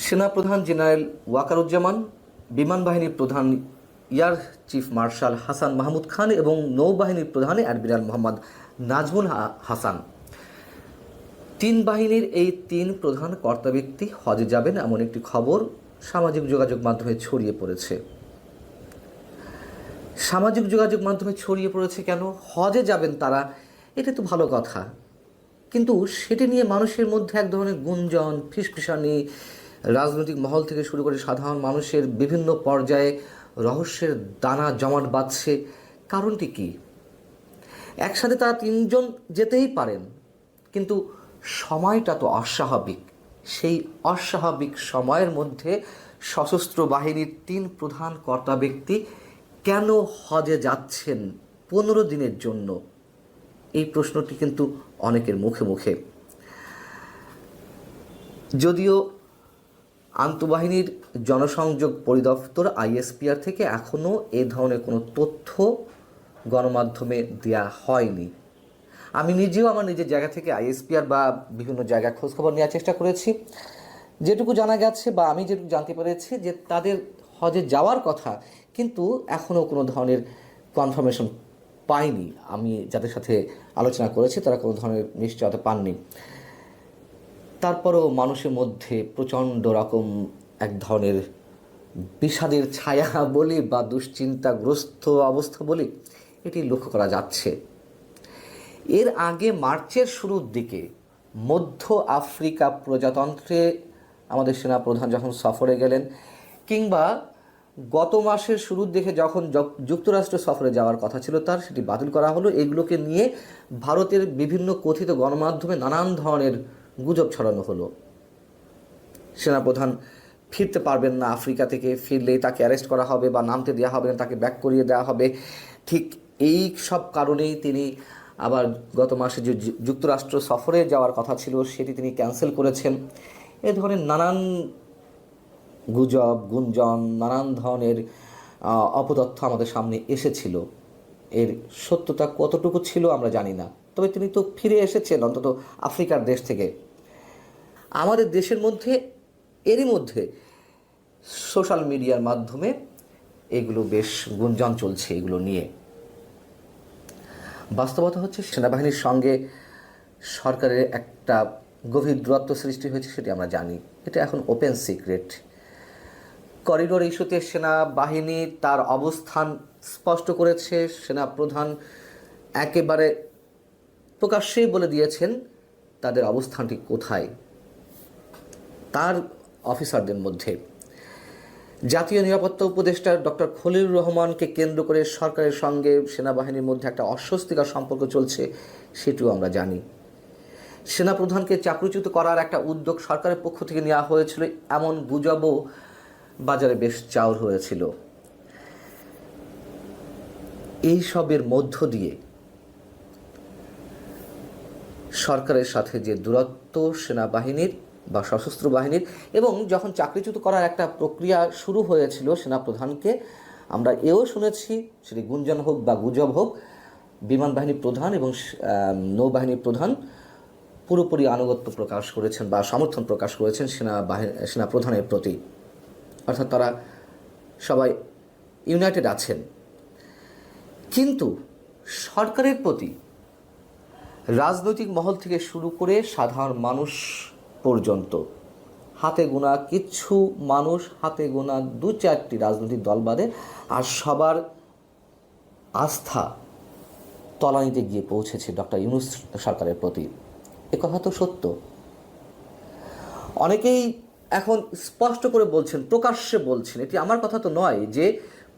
সেনাপ্রধান জেনারেল ওয়াকারুজ্জামান, বিমান বাহিনীর প্রধান air chief marshal Hasan Mahmud Khan এবং নৌবাহিনীর প্রধান অ্যাডমিরাল মোহাম্মদ নাজমুল হাসান, তিন বাহিনীর এই তিন প্রধান কর্তা ব্যক্তি হজে যাবেন এমন একটি খবর সামাজিক যোগাযোগ মাধ্যমে ছড়িয়ে পড়েছে। সামাজিক যোগাযোগ মাধ্যমে ছড়িয়ে পড়েছে কেন? হজে যাবেন তারা, এটা তো ভালো কথা, কিন্তু সেটি নিয়ে মানুষের মধ্যে এক ধরনের গুঞ্জন, ফিসফিসানি, রাজনৈতিক মহল থেকে শুরু করে সাধারণ মানুষের বিভিন্ন পর্যায়ে রহস্যের দানা জমাট বাঁধছে। কারণটি কি? একসাথে তারা তিনজন যেতেই পারেন, কিন্তু সময়টা তো অস্বাভাবিক। সেই অস্বাভাবিক সময়ের মধ্যে সশস্ত্র বাহিনীর তিন প্রধান কর্তা ব্যক্তি কেন হজে যাচ্ছেন 15 দিনের জন্য? এই প্রশ্নটি কিন্তু অনেকের মুখে মুখে। যদিও আন্তঃবাহিনীর জনসংযোগ পরিদপ্তর আইএসপিআর থেকে এখনও এ ধরনের কোনো তথ্য গণমাধ্যমে দেওয়া হয়নি। আমি নিজেও আমার নিজের জায়গা থেকে আইএসপিআর বা বিভিন্ন জায়গায় খোঁজখবর নেওয়ার চেষ্টা করেছি। যেটুকু জানা গেছে বা আমি যেটুকু জানতে পেরেছি যে তাদের হজে যাওয়ার কথা, কিন্তু এখনও কোনো ধরনের কনফার্মেশন পাইনি। আমি যাদের সাথে আলোচনা করেছি তারা কোনো ধরনের নিশ্চয়তা পাননি। তারপরও মানুষের মধ্যে প্রচণ্ড রকম এক ধরনের বিষাদের ছায়া বলি বা দুশ্চিন্তাগ্রস্ত অবস্থা বলি, এটি লক্ষ্য করা যাচ্ছে। এর আগে মার্চের শুরুর দিকে মধ্য আফ্রিকা প্রজাতন্ত্রে আমাদের সেনাপ্রধান যখন সফরে গেলেন, কিংবা গত মাসের শুরুর দিকে যখন যুক্তরাষ্ট্র সফরে যাওয়ার কথা ছিল তার, সেটি বাতিল করা হলো। এগুলোকে নিয়ে ভারতের বিভিন্ন কথিত গণমাধ্যমে নানান ধরনের গুজব ছড়ানো হলো। সেনাপ্রধান ফিরতে পারবেন না, আফ্রিকা থেকে ফিরলেই তাকে অ্যারেস্ট করা হবে বা নামতে দেওয়া হবে না, তাকে ব্যাক করিয়ে দেওয়া হবে। ঠিক এই সব কারণেই তিনি আবার গত মাসে যে যুক্তরাষ্ট্র সফরে যাওয়ার কথা ছিল সেটি তিনি ক্যান্সেল করেছেন। এ ধরনের নানান গুজব, গুঞ্জন, নানান ধরনের অপতথ্য আমাদের সামনে এসেছিল। এর সত্যতা কতটুকু ছিল আমরা জানি না, তবে তিনি তো ফিরে এসেছেন অন্তত আফ্রিকার দেশ থেকে। আমাদের দেশের মধ্যে এরই মধ্যে সোশ্যাল মিডিয়ার মাধ্যমে এগুলো বেশ গুঞ্জন চলছে এগুলো নিয়ে। বাস্তবতা হচ্ছে সেনাবাহিনীর সঙ্গে সরকারের একটা গভীর দূরত্ব সৃষ্টি হয়েছে, সেটি আমরা জানি। এটা এখন ওপেন সিক্রেট। করিডোর ইস্যুতে সেনাবাহিনী তার অবস্থান স্পষ্ট করেছে। সেনাপ্রধান একেবারে প্রকাশ্যেই বলে দিয়েছেন তাদের অবস্থানটি কোথায়। তার অফিসারদের মধ্যে জাতীয় নিরাপত্তা উপদেষ্টা ডক্টর খলিলুর রহমানকে কেন্দ্র করে সরকারের সঙ্গে সেনাবাহিনীর মধ্যে একটা অস্বস্তিকর সম্পর্ক চলছে, সেটিও আমরা জানি। সেনাপ্রধানকে চাকরিচ্যুত করার একটা উদ্যোগ সরকারের পক্ষ থেকে নেওয়া হয়েছিল, এমন গুজবও বাজারে বেশ চাউর হয়েছিল। এই সবের মধ্য দিয়ে সরকারের সাথে যে দূরত্ব সেনাবাহিনীর বা সশস্ত্র বাহিনীর, এবং যখন চাকরিচ্যুত করার একটা প্রক্রিয়া শুরু হয়েছিল সেনাপ্রধানকে, আমরা এও শুনেছি, সেটি গুঞ্জন হোক বা গুজব হোক, বিমান বাহিনীর প্রধান এবং নৌবাহিনীর প্রধান পুরোপুরি আনুগত্য প্রকাশ করেছেন বা সমর্থন প্রকাশ করেছেন সেনাপ্রধানের প্রতি। অর্থাৎ তারা সবাই ইউনাইটেড আছেন। কিন্তু সরকারের প্রতি রাজনৈতিক মহল থেকে শুরু করে সাধারণ মানুষ পর্যন্ত হাতে গোনা কিছু মানুষ, হাতে গোনা 2-4টি রাজনৈতিক দল বাদে, আর সবার আস্থা তলানিতে গিয়ে পৌঁছেছে ডক্টর ইউনূস সরকারের প্রতি। একথা তো সত্য। অনেকেই এখন স্পষ্ট করে বলছেন, প্রকাশ্যে বলছেন, এটি আমার কথা তো নয়, যে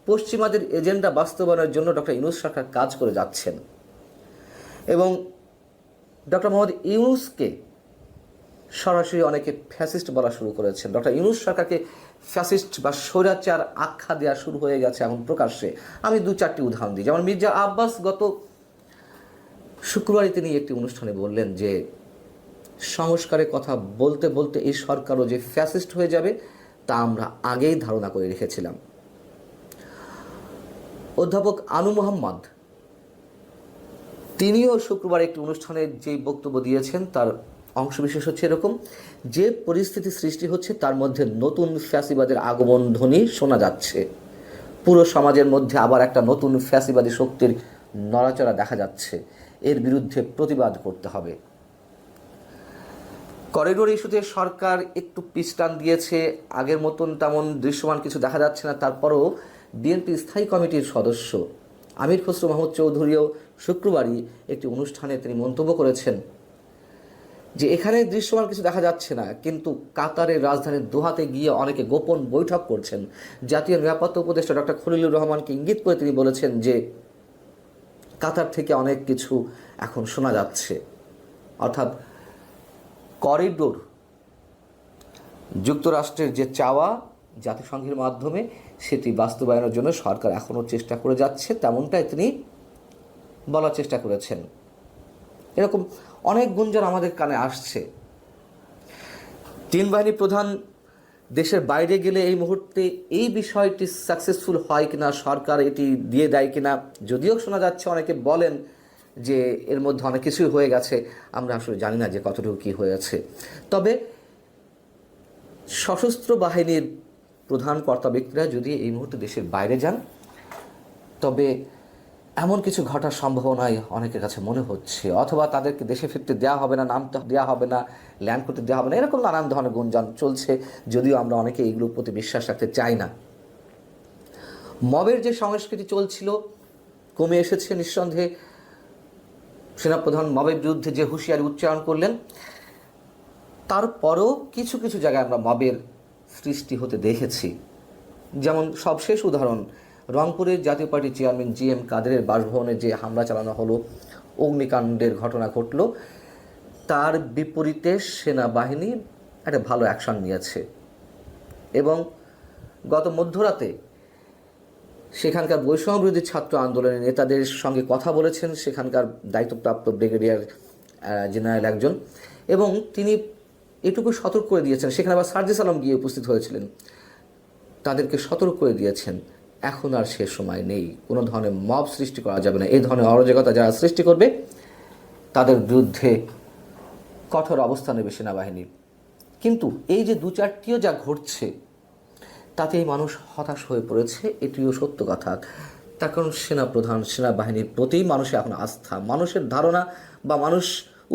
পশ্চিমাদের এজেন্ডা বাস্তবায়নের জন্য ডক্টর ইউনূস সরকার কাজ করে যাচ্ছেন। এবং ডক্টর মোহাম্মদ ইউনূসকে সরাসরি অনেকে ফ্যাসিস্ট বলা শুরু করেছেন। ডক্টর ইউনূস সরকারকে ফ্যাসিস্ট বা স্বৈরাচার আখ্যা দেওয়া শুরু হয়ে গেছে এখন প্রকাশ্যে। আমি 2-4টি উদাহরণ দিই। যেমন মির্জা আব্বাস গত শুক্রবারই তিনি একটি অনুষ্ঠানে বললেন যে সংস্কারের কথা বলতে বলতে এই সরকারও যে ফ্যাসিস্ট হয়ে যাবে তা আমরা আগেই ধারণা করে রেখেছিলাম। অধ্যাপক আনু মোহাম্মদ তিনিও শুক্রবার একটি অনুষ্ঠানে যে বক্তব্য দিয়েছেন তার অংশবিশেষ হচ্ছে এরকম যে পরিস্থিতি সৃষ্টি হচ্ছে তার মধ্যে নতুন ফ্যাসিবাদের আগমন ধ্বনি শোনা যাচ্ছে। পুরো সমাজের মধ্যে আবার একটা নতুন ফ্যাসিবাদী শক্তির নড়াচড়া দেখা যাচ্ছে। এর বিরুদ্ধে প্রতিবাদ করতে হবে। করিডোর ইস্যুতে সরকার একটু পিছটান দিয়েছে, আগের মতন তেমন দৃশ্যমান কিছু দেখা যাচ্ছে না। তারপরও বিএনপি স্থায়ী কমিটির সদস্য আমির খসরু মাহমুদ চৌধুরীও শুক্রবারই একটি অনুষ্ঠানে তিনি মন্তব্য করেছেন যে এখানে দৃশ্যমান কিছু দেখা যাচ্ছে না, কিন্তু কাতারের রাজধানী দোহাতে গিয়ে অনেকে গোপন বৈঠক করছেন। জাতীয় নিরাপত্তা উপদেষ্টা ডক্টর খলিলুর রহমানকে ইঙ্গিত করে তিনি বলেছেন যে কাতার থেকে অনেক কিছু এখন শোনা যাচ্ছে। অর্থাৎ করিডোর যুক্তরাষ্ট্রের যে চাওয়া জাতিসংঘের মাধ্যমে সেটি বাস্তবায়নের জন্য সরকার এখনও চেষ্টা করে যাচ্ছে, তেমনটাই তিনি বলার চেষ্টা করেছেন। এরকম অনেক গুঞ্জন আমাদের কানে আসছে। তিন বাহিনী প্রধান দেশের বাইরে গেলে এই মুহূর্তে এই বিষয়টি সাকসেসফুল হয় কিনা, সরকার এটি দিয়ে দেয় কিনা, যদিও শোনা যাচ্ছে অনেকে বলেন যে এর মধ্যে অনেক কিছুই হয়ে গেছে, আমরা আসলে জানি না যে কতটুকু কী হয়েছে। তবে সশস্ত্র বাহিনীর প্রধান কর্তা ব্যক্তিরা যদি এই মুহূর্তে দেশের বাইরে যান, তবে এমন কিছু ঘটার সম্ভাবনাই অনেকের কাছে মনে হচ্ছে। অথবা তাদেরকে দেশে ফিরতে দেওয়া হবে না, নামতে দেওয়া হবে না, ল্যান্ড করতে দেওয়া হবে না, এরকম নানান ধরনের গুঞ্জন চলছে, যদিও আমরা অনেকে এইগুলোর প্রতি বিশ্বাস রাখতে চাই না। মবের যে সংস্কৃতি চলছিল কমে এসেছে নিঃসন্দেহে। সেনাপ্রধান মবের বিরুদ্ধে যে হুঁশিয়ারি উচ্চারণ করলেন, তারপরও কিছু কিছু জায়গায় আমরা মবের সৃষ্টি হতে দেখেছি। যেমন সবশেষ উদাহরণ, রংপুরের জাতীয় পার্টির চেয়ারম্যান GM কাদেরের বাসভবনে যে হামলা চালানো হলো, অগ্নিকাণ্ডের ঘটনা ঘটল, তার বিপরীতে সেনাবাহিনী একটা ভালো অ্যাকশন নিয়েছে এবং গত মধ্যরাতে সেখানকার বৈষম্য বিরোধী ছাত্র আন্দোলনের নেতাদের সঙ্গে কথা বলেছেন সেখানকার দায়িত্বপ্রাপ্ত ব্রিগেডিয়ার জেনারেল একজন, এবং তিনি এটুকু সতর্ক করে দিয়েছেন, সেখানে আবার সার্জিস আলম গিয়ে উপস্থিত হয়েছিলেন, তাদেরকে সতর্ক করে দিয়েছেন এখন আর সে সময় নেই, কোনো ধরনের মব সৃষ্টি করা যাবে না। এই ধরনের অরাজকতা যারা সৃষ্টি করবে তাদের বিরুদ্ধে কঠোর অবস্থান নেবে সেনাবাহিনী। কিন্তু এই যে দু চারটিও যা ঘটছে তাতে এই মানুষ হতাশ হয়ে পড়েছে, এটিও সত্য কথা। তার কারণ সেনাপ্রধান, সেনাবাহিনীর প্রতি মানুষের এখন আস্থা, মানুষের ধারণা বা মানুষ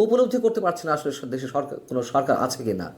উপলব্ধি করতে পারছে না আসলে দেশে কোনো সরকার আছে কি না।